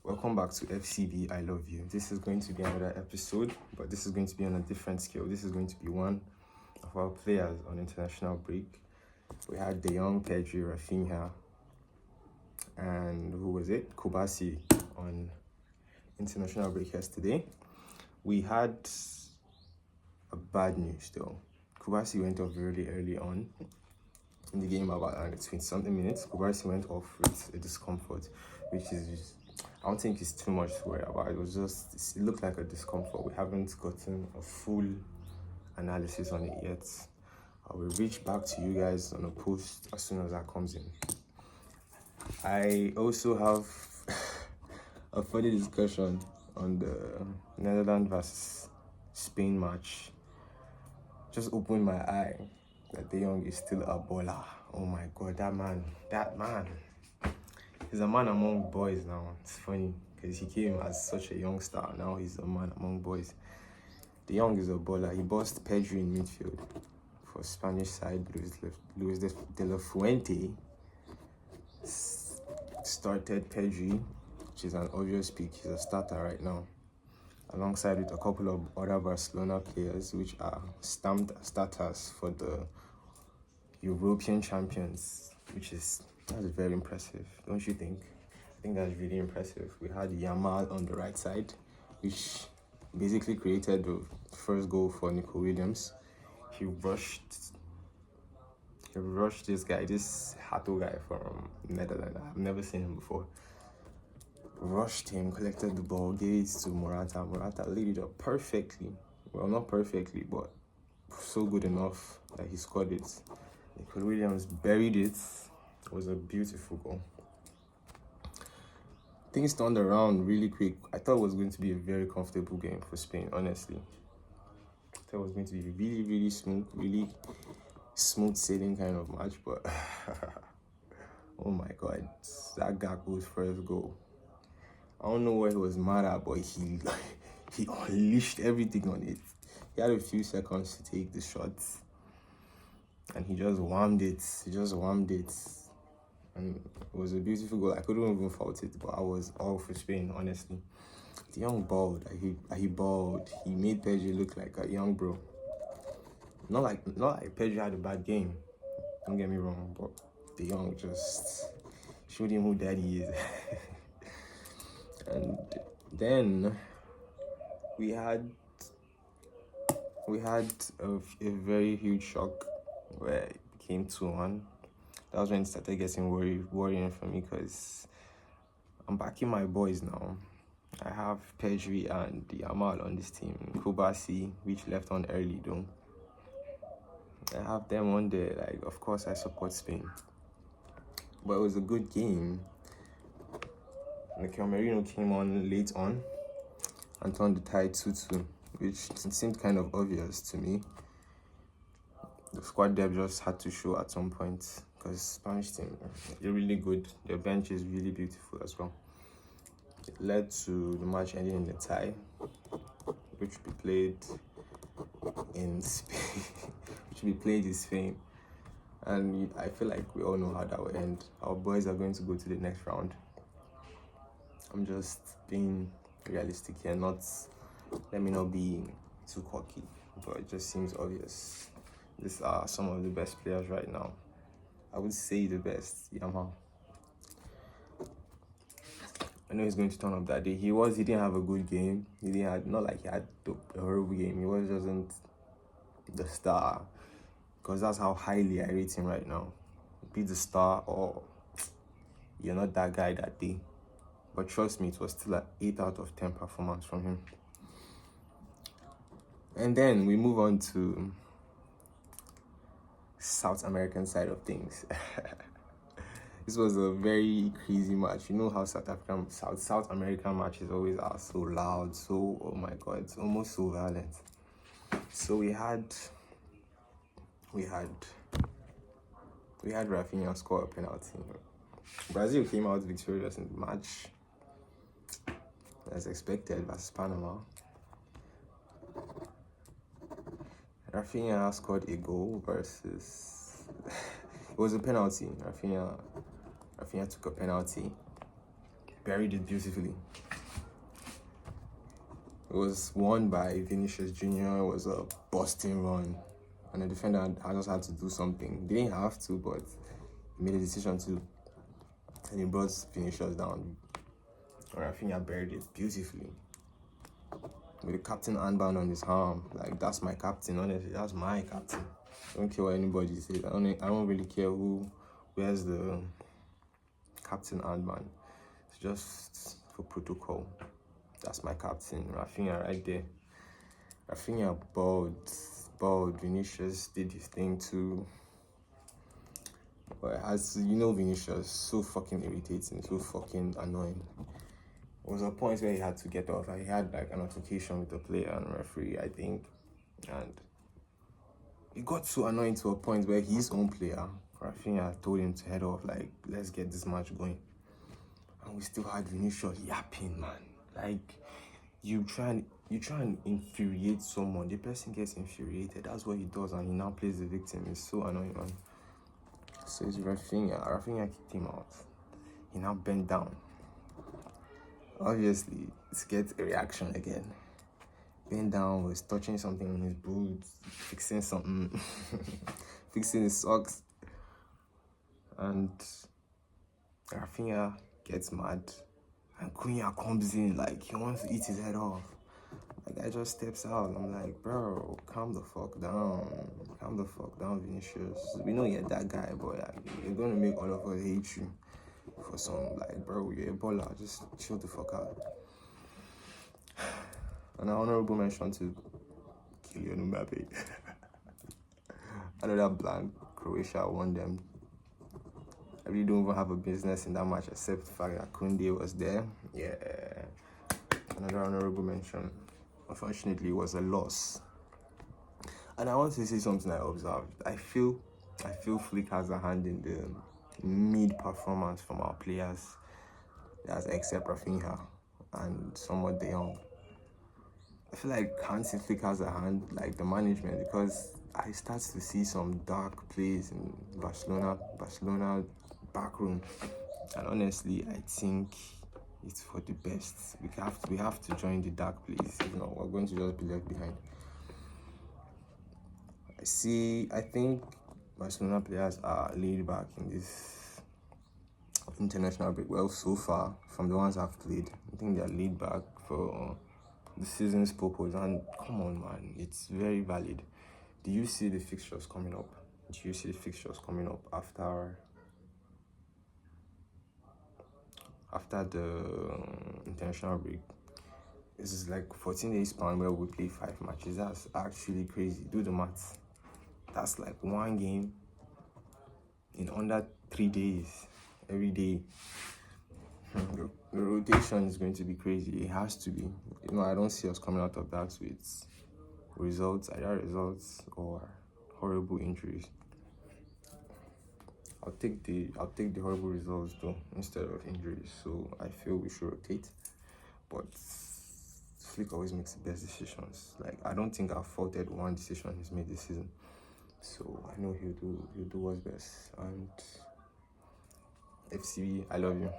Welcome back to FCB I Love You. This is going to be another episode, but this is going to be on a different scale. This is going to be one of our players on international break. We had De Jong, Pedri, Rafinha, and who was it? Kubasi on international break yesterday. We had a bad news though. Kubasi went off really early on in the game, about 20-something minutes. Kubasi went off with a discomfort, which is just, I don't think it's too much to worry about. It looked like a discomfort. We haven't gotten a full analysis on it yet. I will reach back to you guys on a post as soon as that comes in. I also have a funny discussion on the Netherlands versus Spain match. Just opened my eye that De Jong is still a baller. Oh my god, that man. He's a man among boys now. It's funny because he came as such a young star. Now he's a man among boys. De Jong is a baller. He bossed Pedri in midfield for Spanish side. Luis de la Fuente started Pedri, which is an obvious pick. He's a starter right now, alongside with a couple of other Barcelona players, which are stamped starters for the European champions, that's very impressive, don't you think? I think that's really impressive. We had Yamal on the right side, which basically created the first goal for Nico Williams. He rushed this guy, this Hato guy from Netherlands. I've never seen him before. Rushed him, collected the ball, gave it to Morata. Morata laid it up perfectly. Well, not perfectly, but so good enough that he scored it. Nico Williams buried it. It was a beautiful goal. Things turned around really quick. I thought it was going to be a very comfortable game for Spain, honestly. I thought it was going to be really smooth sailing kind of match, but oh my god, that Gakpo's first goal. I don't know what he was mad at, but he unleashed everything on it. He had a few seconds to take the shot, and he just whammed it. And it was a beautiful goal. I couldn't even fault it, but I was all for Spain, honestly. The young balled. He balled. He made Pedri look like a young bro. Not like Pedri had a bad game. Don't get me wrong, but De Jong just showed him who daddy is. And then we had a very huge shock where it became 2-1. That was when it started getting worrying for me, because I'm backing my boys now. I have Pedri and Yamal on this team. Kubasi, which left on early though. I have them on there. Like, of course I support Spain. But it was a good game. Mikel Merino came on late on and turned the tide 2-2, which seemed kind of obvious to me. The squad depth just had to show at some point, because Spanish team, they're really good. Their bench is really beautiful as well. It led to the match ending in a tie, which we played in Spain. And I feel like we all know how that will end. Our boys are going to go to the next round. I'm just being realistic here, let me not be too cocky, but it just seems obvious. These are some of the best players right now. I would say the best, Yamal. I know he's going to turn up that day. He didn't have a good game. Not like he had a horrible game. He wasn't the star, because that's how highly I rate him right now. Be the star, or you're not that guy that day. But trust me, it was still an 8 out of 10 performance from him. And then we move on to South American side of things. This was a very crazy match. You know how South American matches always are so loud, so, oh my god, it's almost so violent. So we had Rafinha score a penalty. Brazil came out victorious in the match, as expected, versus Panama. Rafinha scored a goal versus... It was a penalty. Rafinha took a penalty. buried it beautifully. It was won by Vinicius Jr. It was a busting run. And the defender just had to do something. They didn't have to, but he made a decision to. And he brought Vinicius down. And Rafinha buried it beautifully. With the captain armband on his arm. Like, that's my captain, honestly. That's my captain. I don't care what anybody says. I don't really care who wears the captain armband. It's just for protocol. That's my captain, Rafinha, right there. Rafinha balled. Vinicius did his thing too. But as you know, Vinicius, so fucking irritating, so fucking annoying. There was a point where he had to get off. He had like an altercation with the player and referee, I think. And it got so annoying to a point where his own player, Rafinha, told him to head off, like, let's get this match going. And we still had Vinicius yapping, man. Like, you try and infuriate someone, the person gets infuriated. That's what he does, and he now plays the victim. It's so annoying, man. So it's Rafinha. Rafinha kicked him out. He now bent down. Obviously, to get a reaction again. Bent down, was touching something on his boots, fixing something, fixing his socks. And Rafinha gets mad. And Cunha comes in like he wants to eat his head off. The guy just steps out. I'm like, bro, calm the fuck down. Calm the fuck down, Vinicius. We know you're that guy, but like, you're gonna make all of us hate you for some, like, bro, you're a baller. Just chill the fuck out. And an honorable mention to Kylian Mbappe. Another blank. Croatia won them. I really don't even have a business in that match except the fact that Koundé was there. Yeah. Another honorable mention. Unfortunately, it was a loss. And I want to say something I observed. I feel Flick has a hand in the mid-performance from our players. That's except Rafinha and somewhat De Jong. I feel like Hansi Flick has a hand, like the management, because I start to see some dark plays in Barcelona backroom. And honestly, I think it's for the best. We have to join the dark plays. If not, we're going to just be left behind. I think Barcelona players are laid back in this international break. Well, so far, from the ones I've played, I think they're laid back for the season's purpose. And come on, man, it's very valid. Do you see the fixtures coming up? After the international break? This is like 14 days span where we play 5 matches. That's actually crazy. Do the maths. That's like one game in under 3 days, every day. The rotation is going to be crazy. It has to be. I don't see us coming out of that with either results or horrible injuries. I'll take the horrible results though instead of injuries. So I feel we should rotate. But Flick always makes the best decisions. Like, I don't think I've faulted one decision he's made this season. So I know he'll do what's best. And FCB, I love you.